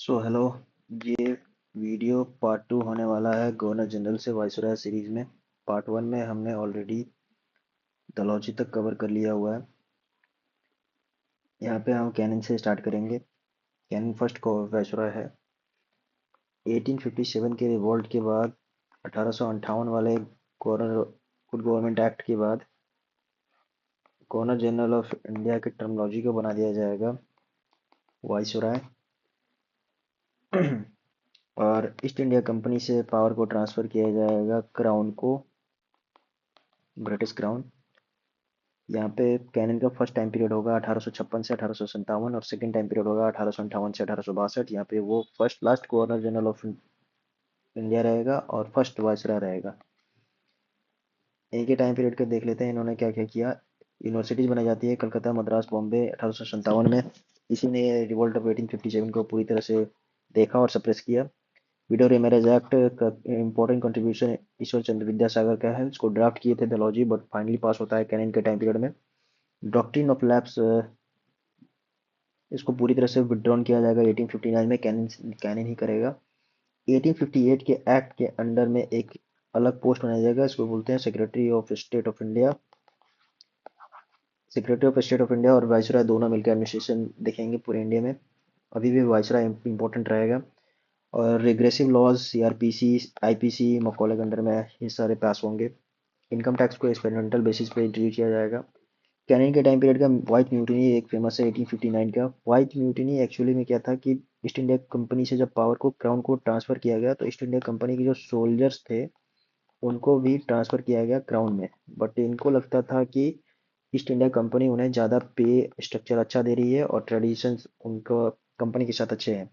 Hello. ये video part 2 होने वाला है गवर्नर जनरल से वायसराय सीरीज में। पार्ट 1 में हमने ऑलरेडी डलहौजी तक कवर कर लिया हुआ है। यहाँ पे हम कैनिंग से स्टार्ट करेंगे। कैनिंग फर्स्ट को वायसराय है। 1857 के रिवॉल्ट के बाद 1858 वाले गवर्नर गुड गवर्नमेंट एक्ट के बाद गवर्नर जनरल ऑफ इंडिया की टर्मिनोलॉजी को बना दिया जाएगा वायसराय। और ईस्ट इंडिया कंपनी से पावर को ट्रांसफ़र किया जाएगा क्राउन को, ब्रिटिश क्राउन। यहाँ पे कैनन का फर्स्ट टाइम पीरियड होगा 1856 से 1857 और सेकंड टाइम पीरियड होगा 1858 से 1862। यहाँ पे वो first last governor general of India रहेगा और फर्स्ट वायसराय रहेगा। एक ही टाइम पीरियड के देख लेते हैं इन्होंने क्या क्या किया। यूनिवर्सिटीज बनाई जाती है कलकत्ता, मद्रास, बॉम्बे 1857 में। इसी ने रिवोल्ट ऑफ 1857 को पूरी तरह से देखा और सप्रेस किया। विडो मैरिज एक्ट का इंपॉर्टेंट कंट्रीब्यूशन ईश्वर चंद्र विद्यासागर का है। इसको ड्राफ्ट किए थे डलहौजी, बट फाइनली पास होता है कैनिन के टाइम पीरियड में। डॉक्ट्रिन ऑफ लैप्स, इसको पूरी तरह से विड्रॉन किया जाएगा 1859 में। कैनिन ही करेगा। 1858 के एक्ट के अंडर में एक अलग पोस्ट बनाया जाएगा, इसको बोलते हैं secretary of state of India. Secretary of state of India और वाइसराय दोनों मिलकर एडमिनिस्ट्रेशन देखेंगे पूरे इंडिया में। अभी भी वाइसराय इंपॉर्टेंट रहेगा। और regressive laws CrPC, IPC, Macaulay के अंडर में ये सारे पास होंगे। इनकम टैक्स को एक्सपेरिमेंटल बेसिस पे इंट्रोड्यूस किया जाएगा। कैनिंग के टाइम पीरियड का व्हाइट म्यूटिनी एक फेमस है 1859 का। व्हाइट म्यूटिनी एक्चुअली में क्या था कि ईस्ट इंडिया कंपनी से जब पावर को क्राउन को ट्रांसफर किया गया तो ईस्ट इंडिया कंपनी के जो सोल्जर्स थे उनको भी ट्रांसफर किया गया क्राउन में। बट इनको लगता था कि ईस्ट इंडिया कंपनी उन्हें ज़्यादा पे स्ट्रक्चर अच्छा दे रही है और ट्रेडिशंस उनको कंपनी के साथ अच्छे हैं,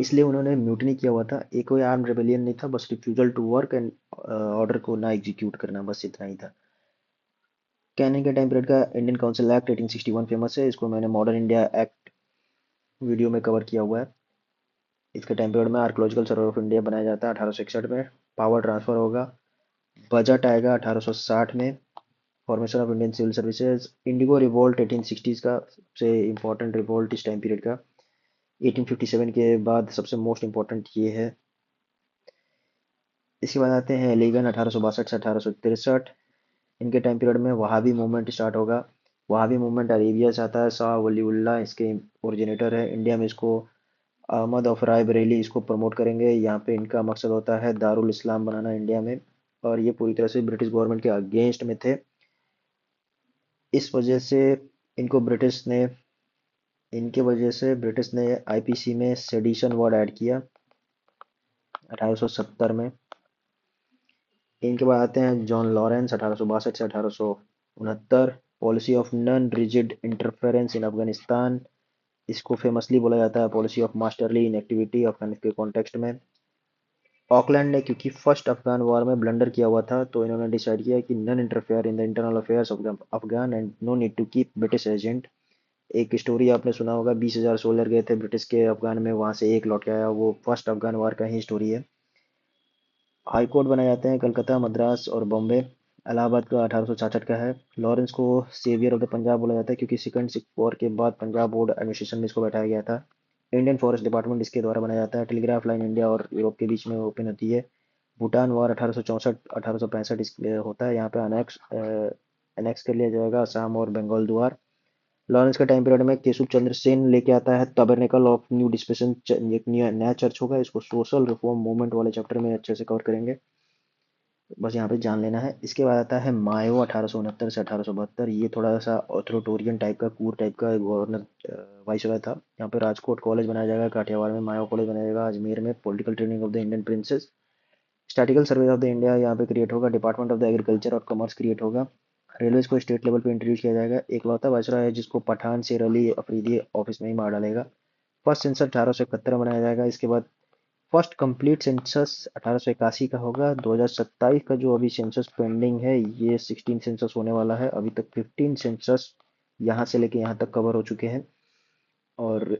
इसलिए उन्होंने म्यूटिनी किया हुआ था। एक कोई आर्म रेबेलियन नहीं था, बस refusal to work and order को ना एग्जीक्यूट करना, बस इतना ही था। कैनिंग के टाइम पीरियड का इंडियन काउंसिल एक्ट 1861 फेमस है। इसको मैंने मॉडर्न इंडिया एक्ट वीडियो में कवर किया हुआ है। इसके टाइम पीरियड में आर्कोलॉजिकल सर्वे ऑफ इंडिया बनाया जाता है 1861 में। पावर ट्रांसफर होगा। बजट आएगा 1860 में। Formation of Indian civil services. Indigo revolt 1860s का सबसे इम्पोर्टेंट रिवोल्ट इस टाइम पीरियड का। 1857 के बाद सबसे मोस्ट इम्पोर्टेंट ये है। इसके बाद आते हैं एलिगन 1862 से 1863। इनके टाइम पीरियड में वहाबी मूवमेंट स्टार्ट होगा। वहाबी मूवमेंट अरेबिया से आता है। शाह वलीउल्लाह इसके ओरिजिनेटर है। इंडिया में इसको अहमद ऑफ राय बरेली इसको प्रमोट करेंगे। यहाँ पे इनका मकसद होता है दारुल इस्लाम बनाना इंडिया में। और ये पूरी तरह से ब्रिटिश गवर्नमेंट के अगेंस्ट में थे। इस वजह से इनको ब्रिटिश ने इनके वजह से ब्रिटिश ने आईपीसी में सेडिशन वर्ड ऐड किया 1870 में। इनके बाद आते हैं जॉन लॉरेंस 1862 से 1869। Policy of non rigid interference in Afghanistan, इसको फेमसली बोला जाता है policy of masterly inactivity Afghanistan के कॉन्टेक्स्ट में। ऑकलैंड ने क्योंकि फर्स्ट अफगान वॉर में ब्लंडर किया हुआ था तो इन्होंने डिसाइड किया कि none interfere in the internal affairs of Afghan and no need to keep British agent. एक स्टोरी आपने सुना होगा, 20,000 सोल्जर गए थे ब्रिटिश के अफगान में, वहां से एक लौट के आया, वो फर्स्ट अफगान वॉर का ही स्टोरी है। हाई कोर्ट बनाए जाते हैं कलकत्ता, मद्रास और बॉम्बे। इलाहाबाद का 1866 का है। लॉरेंस को सेवियर ऑफ द पंजाब बोला जाता है क्योंकि सेकंड सिख वॉर के बाद पंजाब बोर्ड एडमिनिस्ट्रेशन में इसको बैठाया गया था। इंडियन फॉरेस्ट डिपार्टमेंट इसके द्वारा बनाया जाता है। टेलीग्राफ लाइन इंडिया और यूरोप के बीच में ओपन होती है। भूटान वॉर 1864-1865 होता है। यहाँ पे अनेक्स अनेक्स कर लिया जाएगा असम और बंगाल द्वार। लॉरेंस के टाइम पीरियड में केशव चंद्र सेन लेके आता है टैबरनेकल ऑफ न्यू डिस्पेंसेशन, एक नया चर्च होगा। इसको सोशल रिफॉर्म मूवमेंट वाले चैप्टर में अच्छे से कवर करेंगे, बस यहाँ पे जान लेना है। इसके बाद आता है मायो 1869 से 1872। ये थोड़ा सा ऑथोरिटेरियन टाइप का, कूर टाइप का गवर्नर वाइसरॉय था। यहाँ पे राजकोट कॉलेज बनाया जाएगा, काठियावाड़ में मायो कॉलेज बनाया जाएगा, अजमेर में political training of the Indian princess. Statistical survey of the India यहाँ पे क्रिएट होगा। डिपार्टमेंट ऑफ द एग्रीकल्चर और कॉमर्स क्रिएट होगा। रेलवेज को स्टेट लेवल पे इंट्रोड्यूस किया जाएगा। एकलौता वाइसरॉय है जिसको पठान शेर अली अफरीदी ऑफिस में ही मार डालेगा। फर्स्ट सेंसस 1871 में बनाया जाएगा। इसके बाद फर्स्ट कंप्लीट सेंसस 1881 का होगा। 2027 का जो अभी सेंसस पेंडिंग है, ये 16 सेंसस होने वाला है। अभी तक 15 सेंसस यहाँ से लेके यहाँ तक कवर हो चुके हैं। और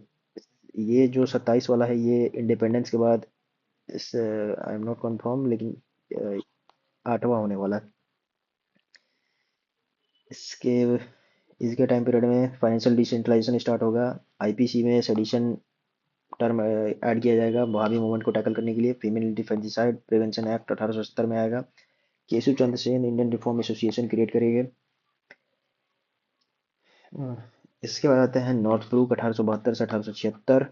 ये जो 27 वाला है ये इंडिपेंडेंस के बाद, इस आई एम नॉट कंफर्म, लेकिन 8वां होने वाला है। इसके इसके टाइम पीरियड में फाइनेंशियल डिसेंट्रलाइजेशन स्टार्ट होगा। आईपीसी में सेडिशन टर्म ऐड किया जाएगा वहाबी मूवमेंट को टैकल करने के लिए। फीमेल इंडिफेंटिसाइड प्रिवेंशन एक्ट 1870 में आएगा। Keshav Chandra Sen Indian reform association create करेंगे। इसके बाद आते हैं नॉर्थ ब्रूक 1872 से 1876,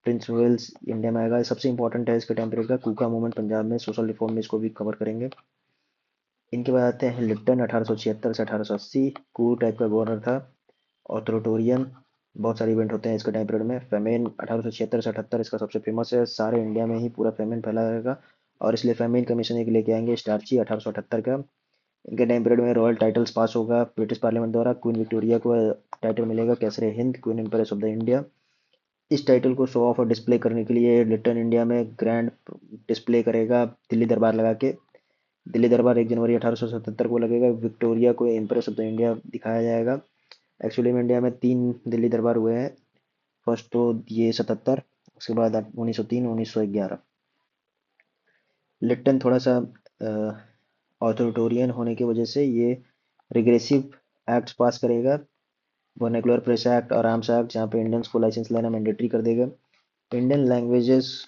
प्रिंस वेल्स इंडिया में आएगा। सबसे इंपॉर्टेंट है इसके टाइम पीरियड का कुका मूवमेंट पंजाब में, सोशल रिफॉर्म में इसको भी कवर करेंगे। इनके बाद आते हैं लिप्टन 1876 से 1880, कू टाइप का गवर्नर था, ऑथोरिटेरियन। बहुत सारे इवेंट होते हैं इसके टाइम पीरियड में। फेमेन 1876 से 78 इसका सबसे फेमस है, सारे इंडिया में ही पूरा फेमेन फैला रहेगा और इसलिए फेमेन कमीशन एक लेके आएंगे स्टार्ची 1878 का। इनके टाइम पीरियड में रॉयल टाइटल्स पास होगा ब्रिटिश पार्लियामेंट द्वारा। क्वीन विक्टोरिया को टाइटल मिलेगा कैसरे हिंद, queen empress of the India. इस टाइटल को शो ऑफ और डिस्प्ले करने के लिए लिटन इंडिया में ग्रैंड डिस्प्ले करेगा दिल्ली दरबार लगा के। दिल्ली दरबार 1 जनवरी 1877 को लगेगा। विक्टोरिया को एम्प्रेस ऑफ द इंडिया दिखाया जाएगा। एक्चुअली में इंडिया में 3 दिल्ली दरबार हुए हैं। फर्स्ट तो ये 77, उसके बाद 1903, 1911। लिप्टन थोड़ा सा ऑथोरिटेरियन होने की वजह से ये रिग्रेसिव एक्ट्स पास करेगा। वर्नाकुलर प्रेस एक्ट और आर्म्स एक्ट, जहाँ पे इंडियंस को लाइसेंस लेना मैंडेटरी कर देगा। इंडियन लैंग्वेजेस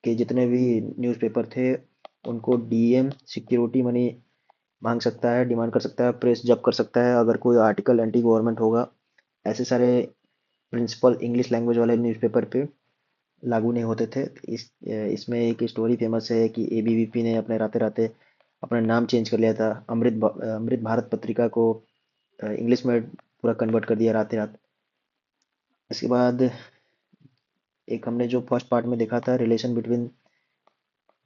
के जितने भी न्यूज़पेपर थे उनको डीएम सिक्योरिटी मनी मांग सकता है, डिमांड कर सकता है, प्रेस जब्त कर सकता है अगर कोई आर्टिकल एंटी गवर्नमेंट होगा। ऐसे सारे प्रिंसिपल इंग्लिश लैंग्वेज वाले न्यूज़पेपर पे लागू नहीं होते थे। इसमें एक स्टोरी फेमस है कि एबीवीपी ने अपने राते राते अपना नाम चेंज कर लिया था। अमृत भारत पत्रिका को इंग्लिश में पूरा कन्वर्ट कर दिया रात रात। इसके बाद एक हमने जो फर्स्ट पार्ट में देखा था relation between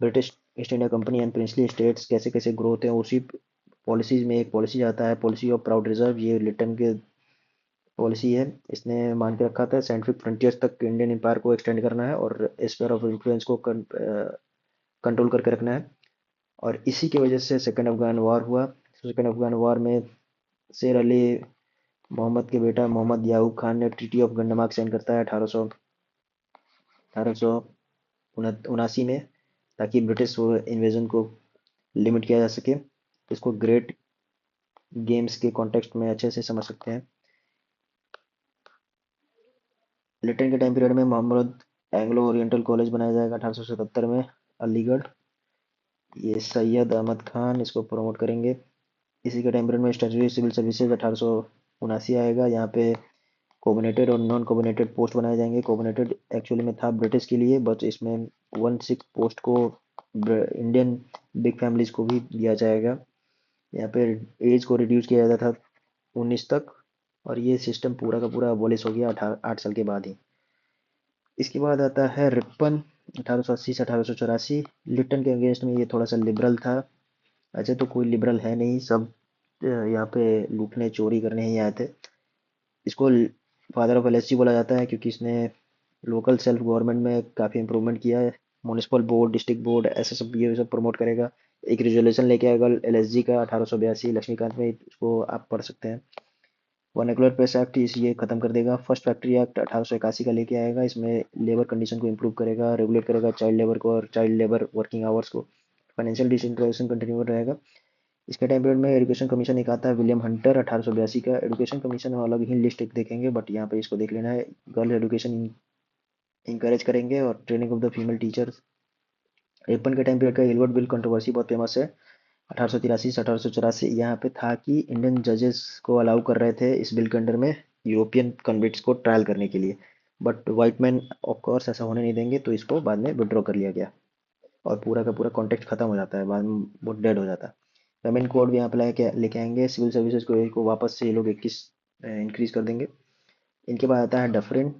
British east India company and princely states कैसे कैसे ग्रो होते हैं, उसी पॉलिसीज में एक पॉलिसी आता है, पॉलिसी ऑफ प्राउड रिजर्व। ये लिटन के पॉलिसी है। इसने मान के रखा था साइंटिफिक फ्रंटियर्स तक इंडियन एम्पायर को एक्सटेंड करना है और स्फीयर ऑफ इन्फ्लुएंस को कंट्रोल करके रखना है। और इसी की वजह से सेकेंड अफगान वॉर हुआ। सेकेंड अफगान वॉर में शेर अली मोहम्मद के बेटा मोहम्मद याकूब खान ने ट्रीटी ऑफ गंडमार्क साइन करता है 1879 में, ताकि ब्रिटिश इन्वेजन को लिमिट किया जा सके। इसको ग्रेट गेम्स के कॉन्टेक्स्ट में अच्छे से समझ सकते हैं। लिटन के टाइम पीरियड में मोहम्मद एंग्लो ओरिएंटल कॉलेज बनाया जाएगा 1877 में, अलीगढ़। ये सैयद अहमद खान इसको प्रमोट करेंगे। इसी के टाइम पीरियड में स्टैट्यूटरी सिविल सर्विसेज 1879 आएगा। यहाँ पे कोबोनेटेड और नॉन कोबोनेटेड पोस्ट बनाए जाएंगे। कोबोनेटेड एक्चुअली में था ब्रिटिश के लिए, बट इसमें 1/6 पोस्ट को इंडियन बिग फैमिलीज को भी दिया जाएगा। यहाँ पे एज को रिड्यूस किया जाता था 19 तक, और ये सिस्टम पूरा का पूरा अबॉलिश हो गया 8 साल के बाद ही। इसके बाद आता है रिपन 1880 से 1884। लिटन के अगेंस्ट में ये थोड़ा सा लिबरल था। अच्छा, तो कोई लिबरल है नहीं, सब यहाँ पे लूटने चोरी करने ही आए थे। इसको फादर ऑफ एलएससी बोला जाता है क्योंकि इसने लोकल सेल्फ गवर्नमेंट में काफ़ी इंप्रूवमेंट किया है। म्यूनिसिपल बोर्ड, डिस्ट्रिक्ट बोर्ड, ऐसे सब ये सब प्रमोट करेगा। एक रिजोल्यूशन लेके आएगा एलएसजी का 1882, लक्ष्मीकांत में, इसको आप पढ़ सकते हैं। वर्नाकुलर प्रेस एक्ट इस ये खत्म कर देगा। फर्स्ट फैक्ट्री एक्ट 1881 का लेके आएगा। इसमें लेबर कंडीशन को इम्प्रूव करेगा, रेगुलेट करेगा चाइल्ड लेबर को और चाइल्ड लेबर वर्किंग आवर्स को। फाइनेंशियल डिसेंट्रलाइजेशन कंटिन्यू रहेगा। इसके टाइम पीरियड में एजुकेशन कमीशन एक आता है, विलियम हंटर 1882 का। एजुकेशन कमीशन में अलग ही लिस्ट एक देखेंगे, बट यहाँ पे इसको देख लेना है। गर्ल एजुकेशन इंकरेज करेंगे और training of the female teachers. एपन के टाइम पीरियड का एलवर्ट बिल कंट्रोवर्सी बहुत फेमस है 1883 से 1884। यहाँ पे था कि इंडियन जजेस को अलाउ कर रहे थे इस बिल के अंडर में यूरोपियन कन्विक्ट्स को ट्रायल करने के लिए, but white man of course ऐसा होने नहीं देंगे, तो इसको बाद में विड्रॉ कर लिया गया और पूरा का पूरा कॉन्टेक्ट खत्म हो जाता है, बाद में वो डेड हो जाता है। पेमेंट कोड भी यहाँ पे लेके आएंगे। सिविल सर्विसेज को वापस से ये लोग 21 इंक्रीज कर देंगे। इनके बाद आता है डफरिन।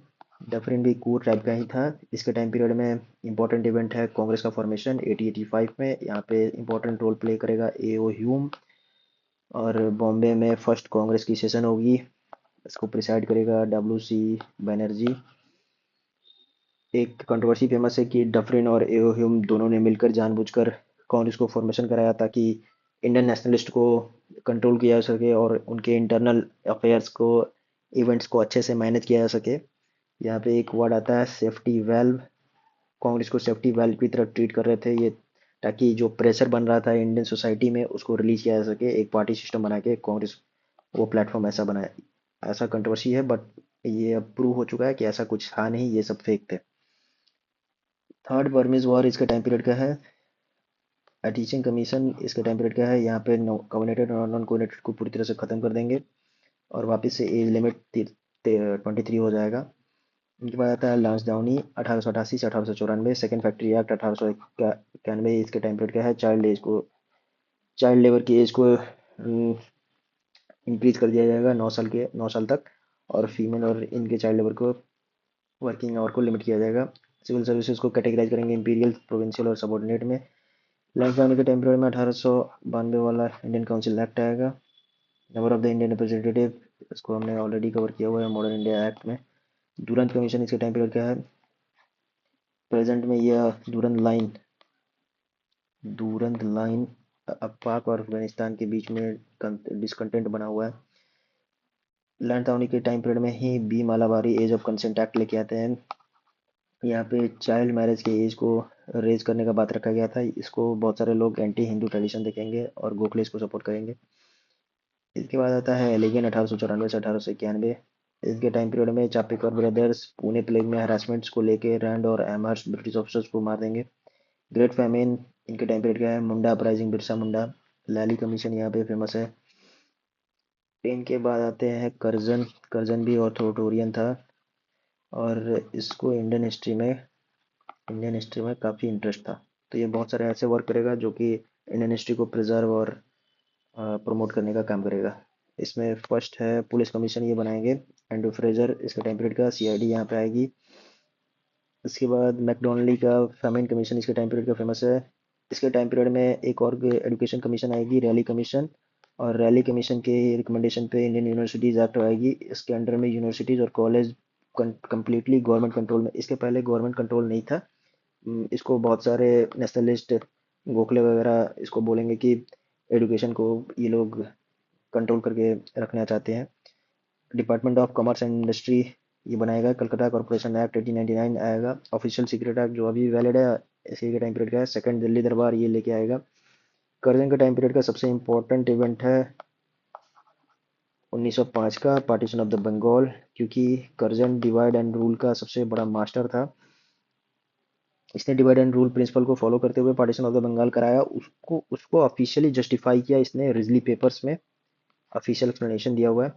डफरिन भी कूर टाइप का ही था। इसके टाइम पीरियड में इंपॉर्टेंट इवेंट है कांग्रेस का फॉर्मेशन 1885 में। यहाँ पे इंपॉर्टेंट रोल प्ले करेगा एओ ह्यूम, और बॉम्बे में फर्स्ट कांग्रेस की सेशन होगी, इसको प्रिसाइड करेगा डब्ल्यू सी बनर्जी। एक कंट्रोवर्सी फेमस है कि डफरिन और एओ ह्यूम दोनों ने मिलकर जानबूझकर कांग्रेस को फॉर्मेशन कराया ताकि इंडियन नेशनलिस्ट को कंट्रोल किया जा सके और उनके इंटरनल अफेयर्स को, इवेंट्स को अच्छे से मैनेज किया जा सके। यहाँ पे एक वर्ड आता है सेफ्टी वेल्व। कांग्रेस को सेफ्टी वेल्व की तरह ट्रीट कर रहे थे ये, ताकि जो प्रेशर बन रहा था इंडियन सोसाइटी में उसको रिलीज किया जा सके। एक पार्टी सिस्टम बना के कांग्रेस वो प्लेटफॉर्म ऐसा बनाया। ऐसा कंट्रोवर्सी है, बट ये अब प्रूव हो चुका है कि ऐसा कुछ था नहीं, ये सब फेक थे। थर्ड बर्मीज वॉर इसका टाइम पीरियड क्या है? एटीचिंग कमीशन इसका टाइम पीरियड क्या है? यहाँ पे कोऑर्डिनेटेड और नॉन कोऑर्डिनेटेड को पूरी तरह से खत्म कर देंगे और वापस से एज लिमिट 23 हो जाएगा। इनके बाद आता है लांसडाउनी 1888 से 1894, सेकेंड फैक्ट्री एक्ट 1891। इसके टाइम पीरियड क्या है? चाइल्ड लेबर की एज को इंक्रीज कर दिया जाएगा 9 साल तक, और फीमेल और इनके चाइल्ड लेबर को वर्किंग आवर को लिमिट किया जाएगा। सिविल सर्विसेज को कैटेगराइज करेंगे इंपीरियल, प्रोविंशियल और सबऑर्डिनेट में। लैंड लाने के टाइम पीरियड में 1892 वाला इंडियन काउंसिल एक्ट आएगा। Number of the Indian representative, इसको हमने ऑलरेडी कवर किया हुआ है मॉडर्न इंडिया एक्ट में। दुरंत कमीशन इसका टाइम पीरियड क्या है? प्रेजेंट में यह दुरंत लाइन अब पाक और अफगानिस्तान के बीच में डिसकंटेंट बना हुआ है। लैंड टाउनी के टाइम पीरियड में ही B Malabari age of consent act लेके आते हैं। यहाँ पे चाइल्ड मैरिज के एज को रेज करने का बात रखा गया था। इसको बहुत सारे लोग एंटी हिंदू ट्रेडिशन देखेंगे और गोखले इसको सपोर्ट करेंगे। इसके बाद आता है एलिगन 1894 से 1891। इसके टाइम पीरियड में चापेकर ब्रदर्स पुणे प्लेग में हरासमेंट्स को लेके रैंड और एमहर्स्ट ब्रिटिश ऑफिसर्स को मार देंगे। ग्रेट फैमिन इनके टाइम पीरियड क्या है? मुंडा अपराइजिंग, बिरसा मुंडा। लैली कमीशन यहाँ पे फेमस है। इनके बाद आते हैं कर्जन। कर्जन भी ऑथोरिटोरियन था और इसको इंडियन हिस्ट्री में काफ़ी इंटरेस्ट था। तो ये बहुत सारे ऐसे वर्क करेगा जो कि इंडियन हिस्ट्री को प्रिजर्व और प्रमोट करने का काम करेगा। इसमें फर्स्ट है पुलिस कमीशन, ये बनाएंगे एंड्रू फ्रेजर। इसका टाइम पीरियड का सीआईडी यहाँ पे आएगी। इसके बाद मैकडोनल्डी का फेमिन कमीशन इसके टाइम पीरियड का फेमस है। इसके टाइम पीरियड में एक और एजुकेशन कमीशन आएगी, रैली कमीशन। और रैली कमीशन के रिकमेंडेशन पे इंडियन यूनिवर्सिटीज़ एक्ट आएगी। इसके अंडर में यूनिवर्सिटीज़ और कॉलेज कम्प्लीटली गवर्नमेंट कंट्रोल में। इसके पहले गवर्नमेंट कंट्रोल नहीं था। इसको बहुत सारे नेशनलिस्ट, गोखले वगैरह इसको बोलेंगे कि एजुकेशन को ये लोग कंट्रोल करके रखना चाहते हैं। Department of commerce and industry ये बनाएगा। कलकत्ता कॉर्पोरेशन एक्ट 1899 आएगा। ऑफिशियल सीक्रेट एक्ट जो अभी वैलिड है, इसी के टाइम पीरियड का है। सेकंड दिल्ली दरबार ये लेके आएगा। कर्जन के टाइम पीरियड का सबसे इम्पोर्टेंट इवेंट है 1905 का पार्टीशन ऑफ द बंगाल, क्योंकि कर्जन डिवाइड एंड रूल का सबसे बड़ा मास्टर था। इसने डिवाइड एंड रूल प्रिंसिपल को फॉलो करते हुए पार्टीशन ऑफ द बंगाल कराया। उसको उसको ऑफिशियली जस्टिफाई किया इसने रिजली पेपर्स में, ऑफिशियल एक्सप्लेनेशन दिया हुआ है।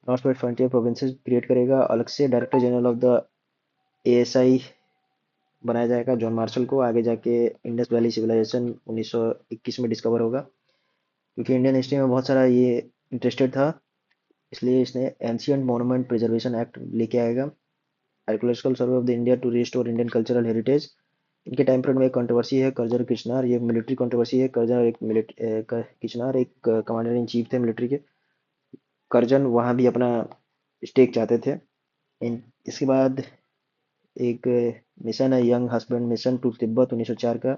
North west frontier provinces create करेगा। अलग से director general of the ASI बनाया जाएगा जॉन मार्शल को। आगे जाके इंडस वैली सिविलाइजेशन 1921 में डिस्कवर होगा। क्योंकि इंडियन हिस्ट्री में बहुत सारा ये इंटरेस्टेड था, इसलिए इसने एंशियंट मॉन्यूमेंट प्रिजर्वेशन एक्ट लेके आएगा। Archaeological survey of the India to restore Indian cultural heritage. इनके टाइम पीरियड में एक कंट्रोवर्सी है, कर्जर किचनार। ये मिलिट्री कंट्रोवर्सी है। किचनार एक कमांडर इन चीफ थे मिलिट्री के। कर्जन वहाँ भी अपना स्टेक चाहते थे। इसके बाद एक मिशन है Younghusband mission to Tibet 1904 का।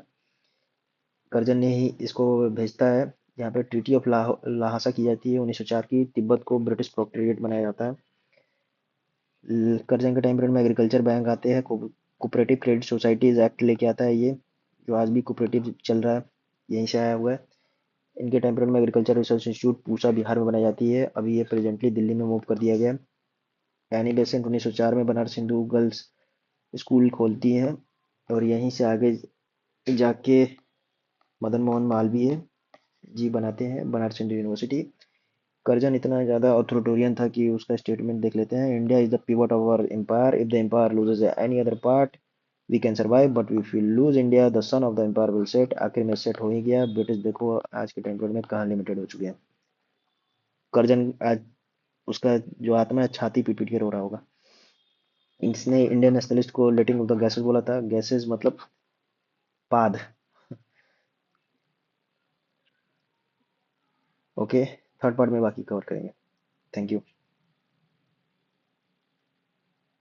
कर्जन ने ही इसको भेजता है। यहाँ पे ट्रीटी ऑफ लाहसा की जाती है 1904 की। तिब्बत को ब्रिटिश प्रोटेक्टोरेट बनाया जाता है। कर्जन के टाइम पीरियड में एग्रीकल्चर बैंक आते हैं। कोऑपरेटिव क्रेडिट सोसाइटीज एक्ट लेके आता है ये, जो आज भी कोऑपरेटिव चल रहा है, यहीं से आया हुआ है। इनके टाइम पीरियड में agriculture research institute Pusa Bihar में बनाई जाती है। अभी ये प्रेजेंटली दिल्ली में मूव कर दिया गया है। एनी बेसेंट 1904 में बनारस हिंदू गर्ल्स स्कूल खोलती हैं, और यहीं से आगे जाके मदन मोहन मालवीय जी बनाते हैं बनारस हिंदू यूनिवर्सिटी। कर्जन इतना ज़्यादा ऑथोरिटेरियन था कि उसका स्टेटमेंट देख लेते हैं। India is the pivot of our empire. If the empire loses any other part we can survive, but if we lose India the sun of the empire will set. आखिर में set हो ही गया। British देखो आज के time में कहाँ limited हो चुके हैं। कर्जन आज उसका जो आत्मा है छाती पीट पीट के रो रहा होगा। इसने इंडियन नेशनलिस्ट को लेटिंग ऑफ द गैसेस बोला था। गैसेस मतलब पाद। ओके, थर्ड पार्ट में बाकी कवर करेंगे। Thank you.